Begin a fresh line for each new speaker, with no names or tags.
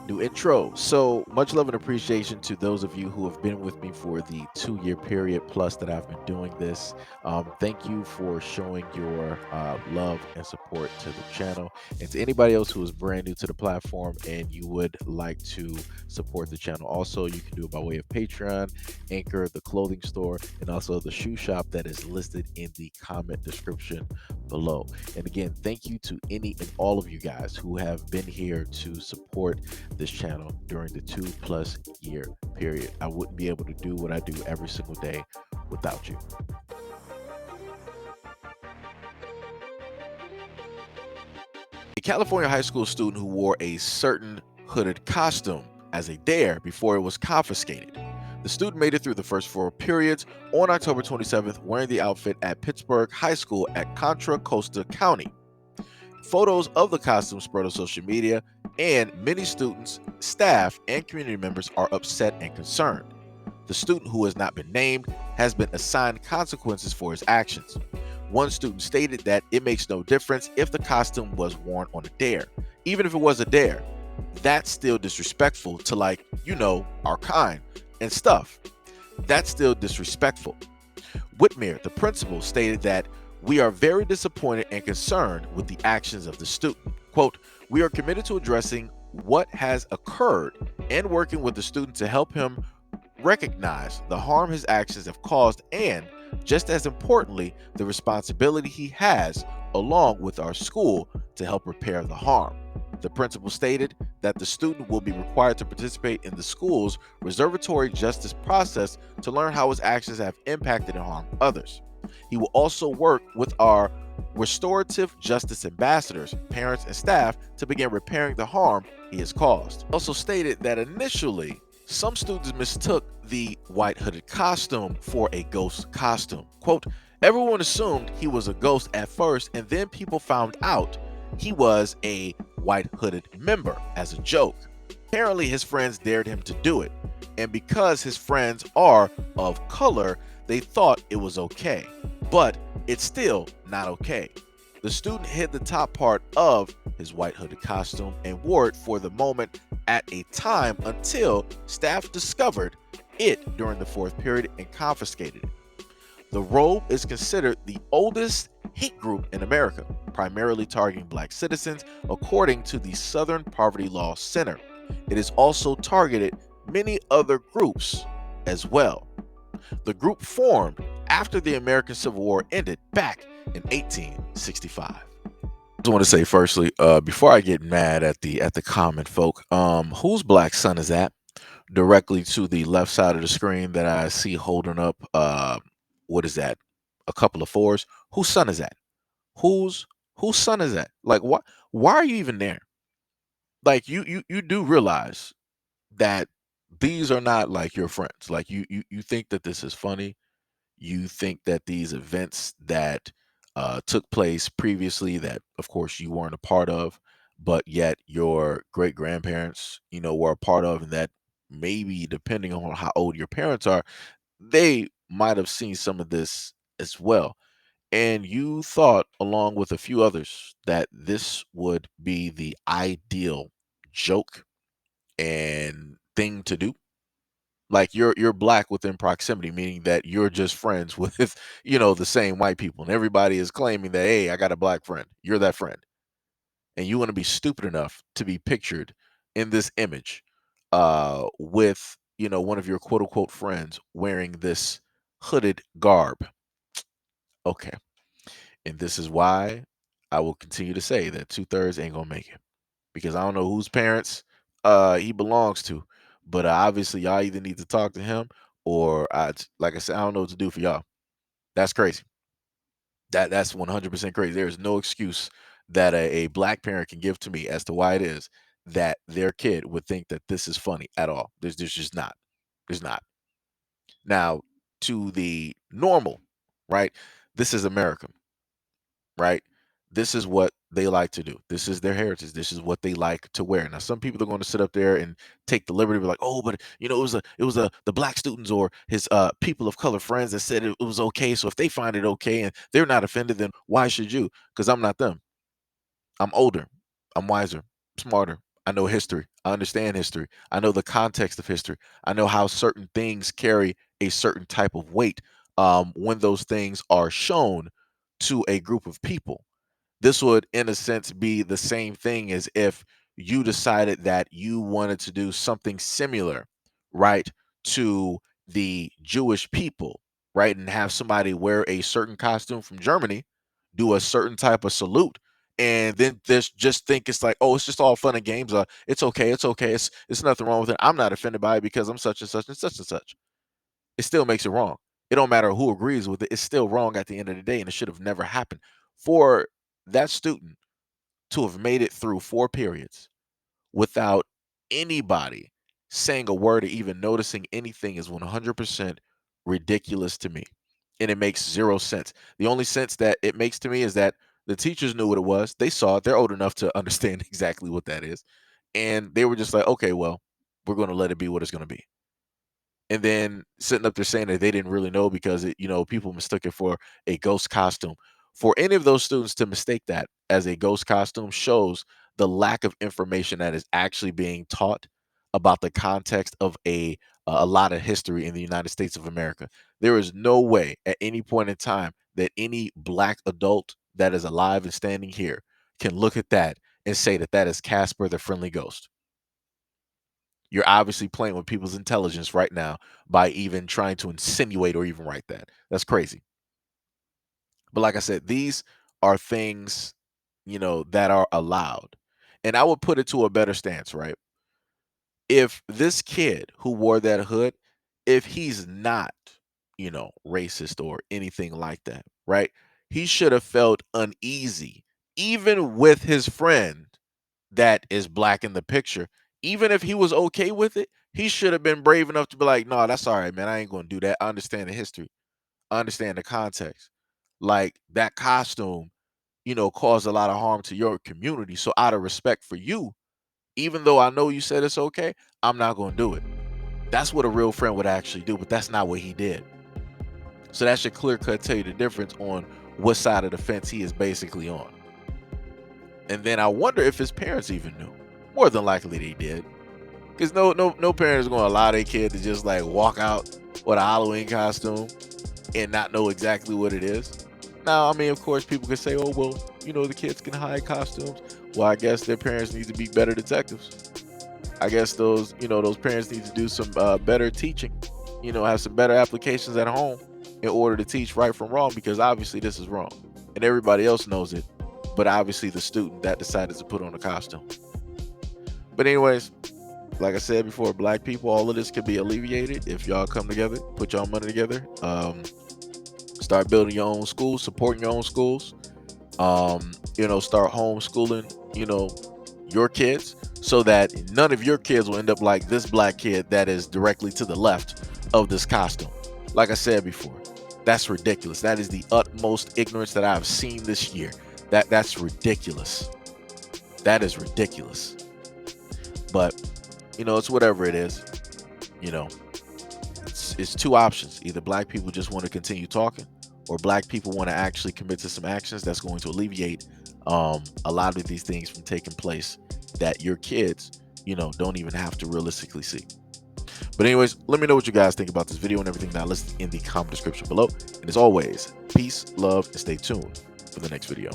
New intro. So much love and appreciation to those of you who have been with me for the 2 year period plus that I've been doing this. Thank you for showing your love and support to the channel. And to anybody else who is brand new to the platform and you would like to support the channel, also, you can do it by way of Patreon, Anchor, the clothing store, and also the shoe shop that is listed in the comment description below. And again, thank you to any and all of you guys who have been here to support this channel during the 2+ year period. I wouldn't be able to do what I do every single day without you. A California high school student who wore a certain hooded costume as a dare before it was confiscated. The student made it through the first 4 periods on October 27th wearing the outfit at Pittsburgh High School at Contra Costa County. Photos of the costume spread on social media, and many students, staff, and community members are upset and concerned. The student, who has not been named, has been assigned consequences for his actions. One student stated that it makes no difference if the costume was worn on a dare. Even if it was a dare, that's still disrespectful to, like, our kind and stuff. That's still disrespectful. Whitmer, the principal, stated that we are very disappointed and concerned with the actions of the student. Quote, we are committed to addressing what has occurred and working with the student to help him recognize the harm his actions have caused and, just as importantly, the responsibility he has, along with our school, to help repair the harm. The principal stated that the student will be required to participate in the school's reservatory justice process to learn how his actions have impacted and harmed others. He will also work with our restorative justice ambassadors, parents, and staff to begin repairing the harm he has caused. He also stated that initially, some students mistook the white hooded costume for a ghost costume. Quote, everyone assumed he was a ghost at first, and then people found out he was a white hooded member as a joke. Apparently, his friends dared him to do it, and because his friends are of color, they thought it was okay. But it's still not okay. The student hid the top part of his white hooded costume and wore it for the moment at a time until staff discovered it during the 4th period and confiscated it. The robe is considered the oldest hate group in America, primarily targeting Black citizens, according to the Southern Poverty Law Center. It has also targeted many other groups as well. The group formed after the American Civil War ended back in 1865. I just want to say firstly, before I get mad at the common folk, whose black son is that? Directly to the left side of the screen that I see holding up, what is that? A couple of fours. Whose son is that? Whose whose son is that? Like, what? Why are you even there? Like, you do realize that these are not like your friends. Like, you think that this is funny. You think that these events that took place previously, that of course you weren't a part of, but yet your great grandparents, were a part of, and that maybe depending on how old your parents are, they might have seen some of this as well. And you thought, along with a few others, that this would be the ideal joke and thing to do. Like, you're black within proximity, meaning that you're just friends with, the same white people, and everybody is claiming that, hey, I got a black friend. You're that friend, and you want to be stupid enough to be pictured in this image, with one of your quote unquote friends wearing this hooded garb. Okay, and this is why I will continue to say that 2/3 ain't gonna make it, because I don't know whose parents he belongs to, but obviously y'all either need to talk to him, or like I said, I don't know what to do for y'all. That's crazy. That's 100% crazy. There is no excuse that a black parent can give to me as to why it is that their kid would think that this is funny at all. There's just not. There's not. Now, to the normal, right? This is America, right? This is what they like to do. This is their heritage. This is what they like to wear. Now, some people are going to sit up there and take the liberty of like, oh, but it was the black students or his people of color friends that said it was okay. So if they find it okay and they're not offended, then why should you? Because I'm not them. I'm older. I'm wiser. Smarter. I know history. I understand history. I know the context of history. I know how certain things carry a certain type of weight when those things are shown to a group of people. This would, in a sense, be the same thing as if you decided that you wanted to do something similar, right, to the Jewish people, right, and have somebody wear a certain costume from Germany, do a certain type of salute, and then this just think it's like, oh, it's just all fun and games. It's okay, it's okay, it's nothing wrong with it. I'm not offended by it because I'm such and such and such and such. It still makes it wrong. It don't matter who agrees with it. It's still wrong at the end of the day, and it should have never happened. For that student to have made it through 4 periods without anybody saying a word or even noticing anything is 100% ridiculous to me. And it makes 0 sense. The only sense that it makes to me is that the teachers knew what it was. They saw it. They're old enough to understand exactly what that is. And they were just like, okay, well, we're going to let it be what it's going to be. And then sitting up there saying that they didn't really know because people mistook it for a ghost costume. For any of those students to mistake that as a ghost costume shows the lack of information that is actually being taught about the context of a lot of history in the United States of America. There is no way at any point in time that any black adult that is alive and standing here can look at that and say that that is Casper the Friendly Ghost. You're obviously playing with people's intelligence right now by even trying to insinuate or even write that. That's crazy. But like I said, these are things, that are allowed. And I would put it to a better stance, right? If this kid who wore that hood, if he's not, racist or anything like that, right? He should have felt uneasy, even with his friend that is black in the picture. Even if he was okay with it, he should have been brave enough to be like, no, that's all right, man. I ain't gonna do that. I understand the history. I understand the context. Like that costume, caused a lot of harm to your community. So out of respect for you, even though I know you said it's okay, I'm not gonna do it. That's what a real friend would actually do, but that's not what he did. So that should clear cut tell you the difference on what side of the fence he is basically on. And then I wonder if his parents even knew. More than likely they did. Because no parent is going to allow their kid to just like walk out with a Halloween costume and not know exactly what it is. Now, I mean, of course, people can say, oh, well, the kids can hide costumes. Well, I guess their parents need to be better detectives. I guess those parents need to do some better teaching, have some better applications at home in order to teach right from wrong, because obviously this is wrong and everybody else knows it. But obviously the student that decided to put on a costume. But anyways, like I said before, black people, all of this can be alleviated if y'all come together, put y'all money together, start building your own schools, supporting your own schools, start homeschooling, your kids, so that none of your kids will end up like this black kid that is directly to the left of this costume. Like I said before, that's ridiculous. That is the utmost ignorance that I've seen this year. That's ridiculous. That is ridiculous. But it's whatever it is. It's two options. Either black people just want to continue talking, or black people want to actually commit to some actions that's going to alleviate a lot of these things from taking place that your kids, don't even have to realistically see. But anyways, let me know what you guys think about this video and everything that I listed in the comment description below. And as always, peace, love, and stay tuned for the next video.